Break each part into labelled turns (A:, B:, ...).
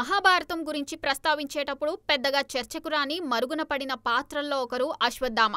A: మహాభారతం గురించి ప్రస్తావించేటప్పుడు పెద్దగా చర్చకు రాని మరుగున పడిన పాత్రల్లో ఒకరు అశ్వత్థామ.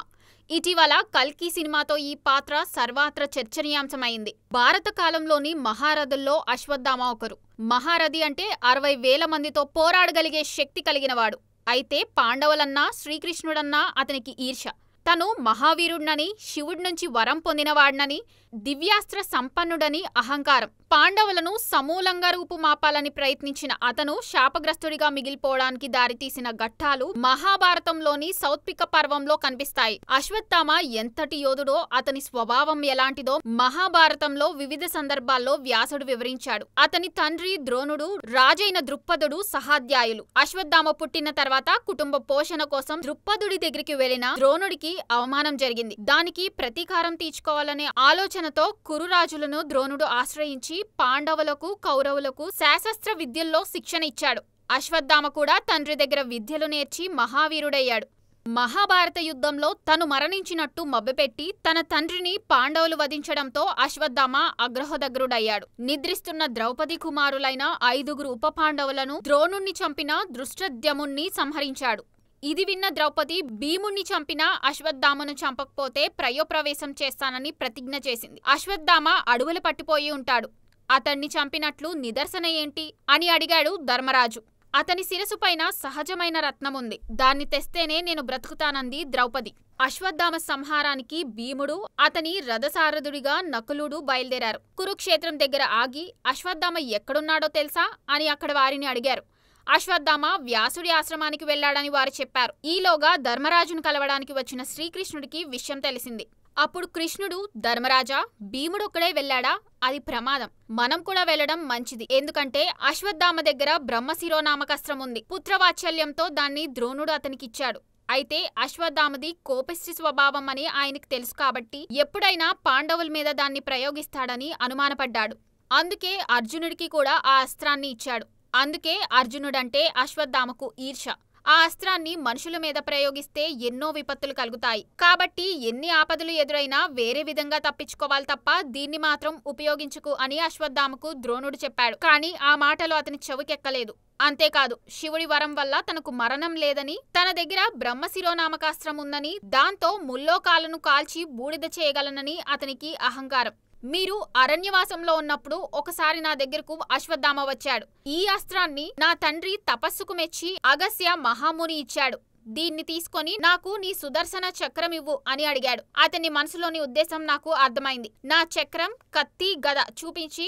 A: ఇటీవల కల్కి సినిమాతో ఈ పాత్ర సర్వత్రా చర్చనీయాంశమైంది. భారత కాలంలోని మహారథుల్లో అశ్వత్థామ ఒకరు. మహారథి అంటే 60,000 మందితో పోరాడగలిగే శక్తి కలిగినవాడు. అయితే పాండవులన్నా శ్రీకృష్ణుడన్నా అతనికి ఈర్ష్య. తను మహావీరుడినని, శివుడి నుంచి వరం పొందినవాడినని, దివ్యాస్త్ర సంపన్నుడని అహంకారం. పాండవులను సమూలంగా రూపుమాపాలని ప్రయత్నించిన అతను శాపగ్రస్తుడిగా మిగిలిపోవడానికి దారితీసిన ఘట్టాలు మహాభారతంలోని సౌత్పిక పర్వంలో కనిపిస్తాయి. అశ్వత్థామ ఎంతటి యోధుడో, అతని స్వభావం ఎలాంటిదో మహాభారతంలో వివిధ సందర్భాల్లో వ్యాసుడు వివరించాడు. అతని తండ్రి ద్రోణుడు, రాజైన ద్రుపదుడు సహాధ్యాయులు. అశ్వత్థామ పుట్టిన తర్వాత కుటుంబ పోషణ కోసం ద్రుపదుడి దగ్గరికి వెళ్లిన ద్రోణుడికి అవమానం జరిగింది. దానికి ప్రతీకారం తీర్చుకోవాలనే ఆలోచనతో కురురాజులను ద్రోణుడు ఆశ్రయించి పాండవులకు, కౌరవులకు శాస్త్ర విద్యల్లో శిక్షణ ఇచ్చాడు. అశ్వత్థామ కూడా తండ్రి దగ్గర విద్యలు నేర్చి మహావీరుడయ్యాడు. మహాభారత యుద్ధంలో తను మరణించినట్టు మభ్యపెట్టి తన తండ్రిని పాండవులు వధించడంతో అశ్వత్థామ ఆగ్రహోదగ్రుడయ్యాడు. నిద్రిస్తున్న ద్రౌపది కుమారులైన 5 ఉప పాండవులను ద్రోణుణ్ణి చంపిన దృష్టద్యుమ్నుని సంహరించాడు. ఇది విన్న ద్రౌపది భీముణ్ణి చంపిన అశ్వత్థామను చంపకపోతే ప్రయోప్రవేశం చేస్తానని ప్రతిజ్ఞ చేసింది. అశ్వత్థామ అడవులు పట్టిపోయి ఉంటాడు. అతన్ని చంపినట్లు నిదర్శన ఏంటి అని అడిగాడు ధర్మరాజు. అతని శిరసుపైన సహజమైన రత్నముంది, దాన్ని తెస్తేనే నేను బ్రతుకుతానంది ద్రౌపది. అశ్వత్థామ సంహారానికి భీముడు, అతని రథసారథుడిగా నకులుడు బయలుదేరారు. కురుక్షేత్రం దగ్గర ఆగి అశ్వత్థామ ఎక్కడున్నాడో తెలుసా అని అక్కడ వారిని అడిగారు. అశ్వత్థామ వ్యాసుడి ఆశ్రమానికి వెళ్లాడని వారు చెప్పారు. ఈలోగా ధర్మరాజును కలవడానికి వచ్చిన శ్రీకృష్ణుడికి విషయం తెలిసింది. అప్పుడు కృష్ణుడు, ధర్మరాజా, భీముడొక్కడే వెళ్లాడా? అది ప్రమాదం. మనం కూడా వెళ్లడం మంచిది. ఎందుకంటే అశ్వత్థామ దగ్గర బ్రహ్మశిరోనామకస్త్రం ఉంది. పుత్రవాత్సల్యంతో దాన్ని ద్రోణుడు అతనికిచ్చాడు. అయితే అశ్వత్థామది కోపిష్టి స్వభావం అని ఆయనకు తెలుసు కాబట్టి ఎప్పుడైనా పాండవుల మీద దాన్ని ప్రయోగిస్తాడని అనుమానపడ్డాడు. అందుకే అర్జునుడికి కూడా ఆ అస్త్రాన్ని ఇచ్చాడు. అందుకే అర్జునుడంటే అశ్వత్థామకు ఈర్ష్య. ఆ అస్త్రాన్ని మనుషుల మీద ప్రయోగిస్తే ఎన్నో విపత్తులు కలుగుతాయి. కాబట్టి ఎన్ని ఆపదలు ఎదురైనా వేరే విధంగా తప్పించుకోవాలి తప్ప దీన్ని మాత్రం ఉపయోగించుకు అని అశ్వత్థామకు ద్రోణుడు చెప్పాడు. కానీ ఆ మాటలు అతని చెవికెక్కలేదు. అంతేకాదు, శివుడి వరం వల్ల తనకు మరణం లేదని, తన దగ్గర బ్రహ్మశిరోనామకాస్త్రం ఉందని, దాంతో ముల్లోకాలను కాల్చి బూడిద చేయగలనని అతనికి అహంకారం. మీరు అరణ్యవాసంలో ఉన్నప్పుడు ఒకసారి నా దగ్గరకు అశ్వత్థామ వచ్చాడు. ఈ అస్త్రాన్ని నా తండ్రి తపస్సుకు మెచ్చి అగస్త్య మహాముని ఇచ్చాడు. దీన్ని తీసుకొని నాకు నీ సుదర్శన చక్రం ఇవ్వు అని అడిగాడు. అతని మనసులోని ఉద్దేశం నాకు అర్థమైంది. నా చక్రం, కత్తి, గద చూపించి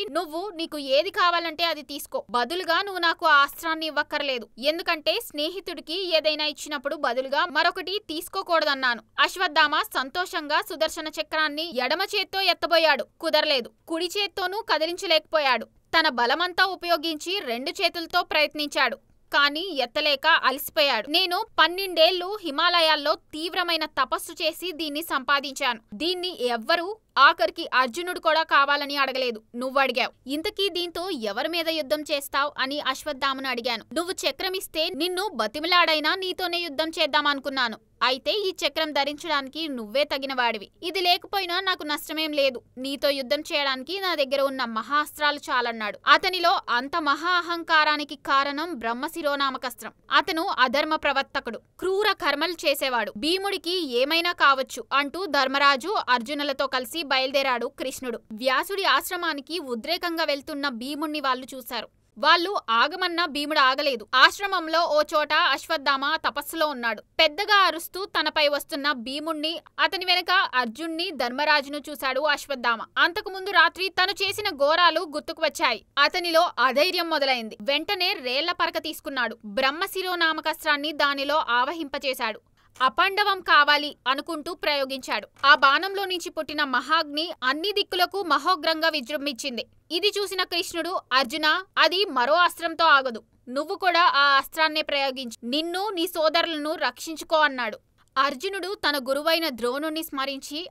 A: నీకు ఏది కావాలంటే అది తీసుకో, బదులుగా నువ్వు నాకు ఆ అస్త్రాన్ని ఇవ్వక్కర్లేదు. ఎందుకంటే స్నేహితుడికి ఏదైనా ఇచ్చినప్పుడు బదులుగా మరొకటి తీసుకోకూడదన్నాను. అశ్వత్థామ సంతోషంగా సుదర్శన చక్రాన్ని ఎడమ చేత్తో ఎత్తబోయాడు. కుదరలేదు. కుడి చేత్తోనూ కదిలించలేకపోయాడు. తన బలమంతా ఉపయోగించి 2 చేతులతో ప్రయత్నించాడు. కానీ ఎత్తలేక అలసిపోయాడు. నేను 12 ఏళ్లు హిమాలయాల్లో తీవ్రమైన తపస్సు చేసి దీన్ని సంపాదించాను. దీన్ని ఎవ్వరూ, ఆఖరికి అర్జునుడు కూడా కావాలని అడగలేదు. నువ్వు అడిగావు. ఇంతకీ దీంతో ఎవరి మీద యుద్ధం చేస్తావు అని అశ్వత్థామను అడిగాను. నువ్వు చక్రమిస్తే నిన్ను బతిమిలాడైనా నీతోనే యుద్ధం చేద్దామనుకున్నాను. అయితే ఈ చక్రం ధరించడానికి నువ్వే తగిన వాడివి. ఇది లేకపోయినా నాకు నష్టమేం లేదు. నీతో యుద్ధం చేయడానికి నా దగ్గర ఉన్న మహాస్త్రాలు చాలన్నాడు. అతనిలో అంత మహా అహంకారానికి కారణం బ్రహ్మశిరోనామకస్త్రం. అతను అధర్మ ప్రవర్తకుడు, క్రూర కర్మలు చేసేవాడు. భీముడికి ఏమైనా కావచ్చు అంటూ ధర్మరాజు, అర్జునులతో కలిసి బయలుదేరాడు కృష్ణుడు. వ్యాసుడి ఆశ్రమానికి ఉద్రేకంగా వెళ్తున్న భీముణ్ణి వాళ్ళు చూశారు. వాళ్ళు ఆగమన్నా భీముడు ఆగలేదు. ఆశ్రమంలో ఓ చోట అశ్వత్థామ తపస్సులో ఉన్నాడు. పెద్దగా అరుస్తూ తనపై వస్తున్న భీముణ్ణి, అతని వెనక అర్జున్ని, ధర్మరాజును చూశాడు అశ్వత్థామ. అంతకుముందు రాత్రి తను చేసిన ఘోరాలు గుర్తుకు వచ్చాయి. అతనిలో అధైర్యం మొదలైంది. వెంటనే రేళ్ల పరక తీసుకున్నాడు. బ్రహ్మశిరోనామకస్త్రాన్ని దానిలో ఆవహింపచేశాడు. అపాండవం కావాలి అనుకుంటూ ప్రయోగించాడు. ఆ బాణంలో నుంచి పుట్టిన మహాగ్ని అన్ని దిక్కులకు మహోగ్రంగా విజృంభించింది. ఇది చూసిన కృష్ణుడు, అర్జున, అది మరో అస్త్రంతో ఆగదు. నువ్వు కూడా ఆ అస్త్రాన్నే ప్రయోగించి నిన్ను, నీ సోదరులను రక్షించుకో అన్నాడు. అర్జునుడు తన గురువైన ద్రోణుణ్ణి స్మరించి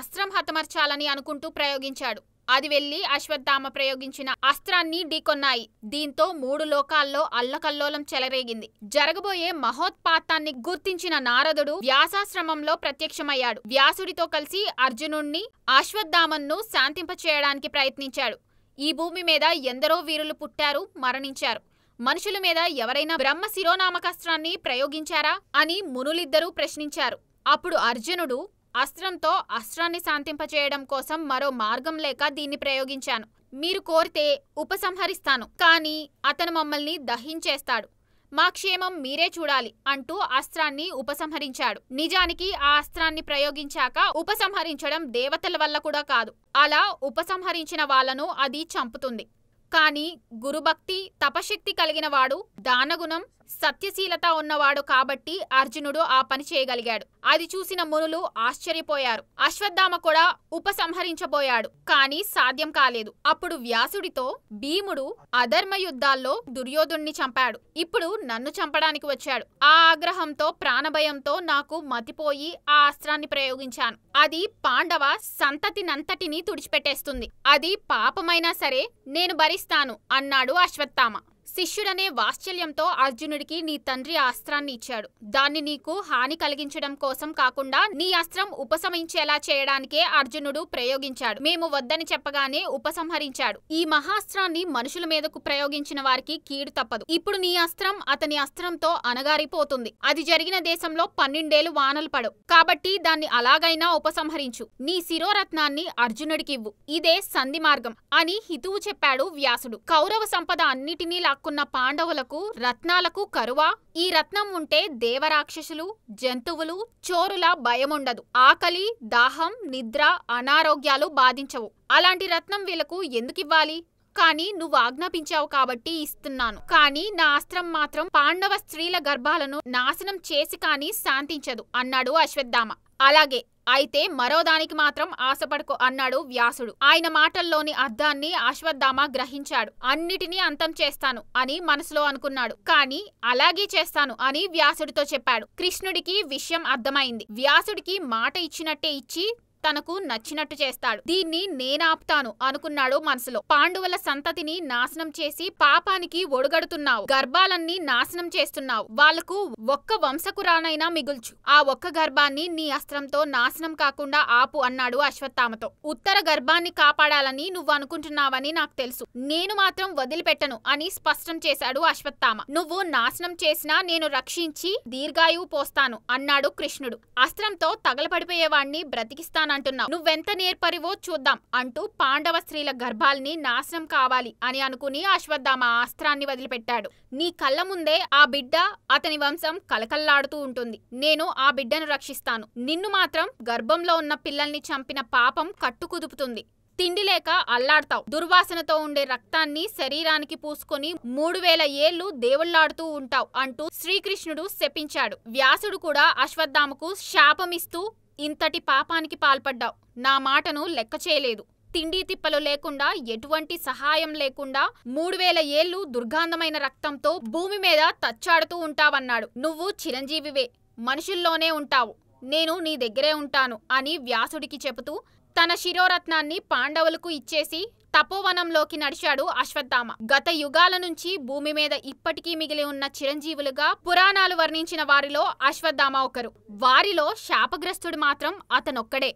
A: అస్త్రం హతమర్చాలని అనుకుంటూ ప్రయోగించాడు. అది వెళ్లి అశ్వత్థామ ప్రయోగించిన అస్త్రాన్ని ఢీకొన్నాయి. దీంతో 3 లోకాల్లో అల్లకల్లోలం చెలరేగింది. జరగబోయే మహోత్పాతాన్ని గుర్తించిన నారదుడు వ్యాసాశ్రమంలో ప్రత్యక్షమయ్యాడు. వ్యాసుడితో కలిసి అర్జునుణ్ణి, అశ్వత్థామను శాంతింపచేయడానికి ప్రయత్నించాడు. ఈ భూమి మీద ఎందరో వీరులు పుట్టారు, మరణించారు. మనుషుల మీద ఎవరైనా బ్రహ్మ శిరోనామకాస్త్రాన్ని ప్రయోగించారా అని మునులిద్దరూ ప్రశ్నించారు. అప్పుడు అర్జునుడు, అస్త్రంతో అస్త్రాన్ని శాంతింపచేయడం కోసం మరో మార్గం లేక దీన్ని ప్రయోగించాను. మీరు కోరితే ఉపసంహరిస్తాను, కానీ అతను మమ్మల్ని దహించేస్తాడు. మా క్షేమం మీరే చూడాలి అంటూ అస్త్రాన్ని ఉపసంహరించాడు. నిజానికి ఆ అస్త్రాన్ని ప్రయోగించాక ఉపసంహరించడం దేవతల వల్ల కూడా కాదు. అలా ఉపసంహరించిన వాళ్లను అది చంపుతుంది. కానీ గురుభక్తి, తపశక్తి కలిగిన వాడు, దానగుణం, సత్యశీలత ఉన్నవాడు కాబట్టి అర్జునుడు ఆ పని చేయగలిగాడు. అది చూసిన మునులు ఆశ్చర్యపోయారు. అశ్వత్థామ కూడా ఉపసంహరించబోయాడు, కానీ సాధ్యం కాలేదు. అప్పుడు వ్యాసుడితో, భీముడు అధర్మ యుద్ధాల్లో దుర్యోధుణ్ణి చంపాడు, ఇప్పుడు నన్ను చంపడానికి వచ్చాడు. ఆ ఆగ్రహంతో, ప్రాణభయంతో నాకు మతిపోయి ఆ అస్త్రాన్ని ప్రయోగించాను. అది పాండవ సంతతినంతటినీ తుడిచిపెట్టేస్తుంది. అది పాపమైనా సరే నేను భరిస్తాను అన్నాడు అశ్వత్థామ. శిష్యుడనే వాత్సల్యంతో అర్జునుడికి నీ తండ్రి ఆ అస్త్రాన్ని ఇచ్చాడు. దాన్ని నీకు హాని కలిగించడం కోసం కాకుండా నీ అస్త్రం ఉపశమించేలా చేయడానికే అర్జునుడు ప్రయోగించాడు. మేము వద్దని చెప్పగానే ఉపసంహరించాడు. ఈ మహాస్త్రాన్ని మనుషుల మీదకు ప్రయోగించిన వారికి కీడు తప్పదు. ఇప్పుడు నీ అస్త్రం అతని అస్త్రంతో అణగారిపోతుంది. అది జరిగిన దేశంలో 12 ఏళ్లు వానలు పడవు. కాబట్టి దాన్ని అలాగైనా ఉపసంహరించు. నీ శిరోరత్నాన్ని అర్జునుడికివ్వు. ఇదే సంధి మార్గం అని హితువు చెప్పాడు వ్యాసుడు. కౌరవ సంపద అన్నిటినీ లాక్కున్న పాండవులకు రత్నాలకు కరువా? ఈ రత్నం ఉంటే దేవరాక్షసులు, జంతువులు, చోరుల భయముండదు. ఆకలి, దాహం, నిద్ర, అనారోగ్యాలు బాధించవు. అలాంటి రత్నం వీళ్లకు ఎందుకివ్వాలి? కానీ నువ్వు ఆజ్ఞాపించావు కాబట్టి ఇస్తున్నాను. కానీ నా అస్త్రం మాత్రం పాండవ స్త్రీల గర్భాలను నాశనం చేసి కానీ శాంతించదు అన్నాడు అశ్వత్థామ. అలాగే అయితే మరోదానికి మాత్రం ఆశపడుకో అన్నాడు వ్యాసుడు. ఆయన మాటల్లోని అర్థాన్ని అశ్వత్థామ గ్రహించాడు. అన్నిటినీ అంతం చేస్తాను అని మనసులో అనుకున్నాడు, కానీ అలాగే చేస్తాను అని వ్యాసుడితో చెప్పాడు. కృష్ణుడికి విషయం అర్థమైంది. వ్యాసుడికి మాట ఇచ్చినట్టే ఇచ్చి తనకు నచ్చినట్టు చేస్తాడు. దీన్ని నేనాపుతాను అనుకున్నాడు మనసులో. పాండవుల సంతతిని నాశనం చేసి పాపానికి ఒడుగడుతున్నావు. గర్భాలన్నీ నాశనం చేస్తున్నావు. వాళ్లకు ఒక్క వంశకురానైనా మిగుల్చు. ఆ ఒక్క గర్భాన్ని నీ అస్త్రంతో నాశనం కాకుండా ఆపు అన్నాడు అశ్వత్థామతో. ఉత్తర గర్భాన్ని కాపాడాలని నువ్వు అనుకుంటున్నావని నాకు తెలుసు. నేను మాత్రం వదిలిపెట్టను అని స్పష్టం చేశాడు అశ్వత్థామ. నువ్వు నాశనం చేసినా నేను రక్షించి దీర్ఘాయువు పోస్తాను అన్నాడు కృష్ణుడు. అస్త్రంతో తగలపడిపోయేవాణ్ణి బ్రతికిస్తాను అంటున్నావు. నువ్వెంత నేర్పరివో చూద్దాం అంటూ పాండవ స్త్రీల గర్భాల్ని నాశనం కావాలి అని అనుకుని అశ్వత్థామ అస్త్రాన్ని వదిలిపెట్టాడు. నీ కళ్ళ ముందే ఆ బిడ్డ, అతని వంశం కలకల్లాడుతూ ఉంటుంది. నేను ఆ బిడ్డను రక్షిస్తాను. నిన్ను మాత్రం గర్భంలో ఉన్న పిల్లల్ని చంపిన పాపం కట్టుకుదుపుతుంది. తిండి లేక అల్లాడతావు. దుర్వాసనతో ఉండే రక్తాన్ని శరీరానికి పూసుకొని 3000 ఏళ్లు దేవుళ్లాడుతూ ఉంటావు అంటూ శ్రీకృష్ణుడు శపించాడు. వ్యాసుడు కూడా అశ్వత్థామకు శాపమిస్తూ, ఇంతటి పాపానికి పాల్పడ్డావు. నా మాటను లెక్క చేయలేదు. తిండి తిప్పలు లేకుండా, ఎటువంటి సహాయం లేకుండా 3000 ఏళ్లు దుర్గాంధమైన రక్తంతో భూమి మీద తచ్చాడుతూ ఉంటావన్నాడు. నువ్వు చిరంజీవివే, మనుషుల్లోనే ఉంటావు. నేను నీ దగ్గరే ఉంటాను అని వ్యాసుడికి చెబుతూ తన శిరోరత్నాన్ని పాండవులకు ఇచ్చేసి తపోవనంలోకి నడిచాడు అశ్వత్థామ. గత యుగాల నుంచి భూమి మీద ఇప్పటికీ మిగిలి ఉన్న చిరంజీవులుగా పురాణాలు వర్ణించిన వారిలో అశ్వత్థామ ఒకరు. వారిలో శాపగ్రస్తుడు మాత్రం అతనొక్కడే.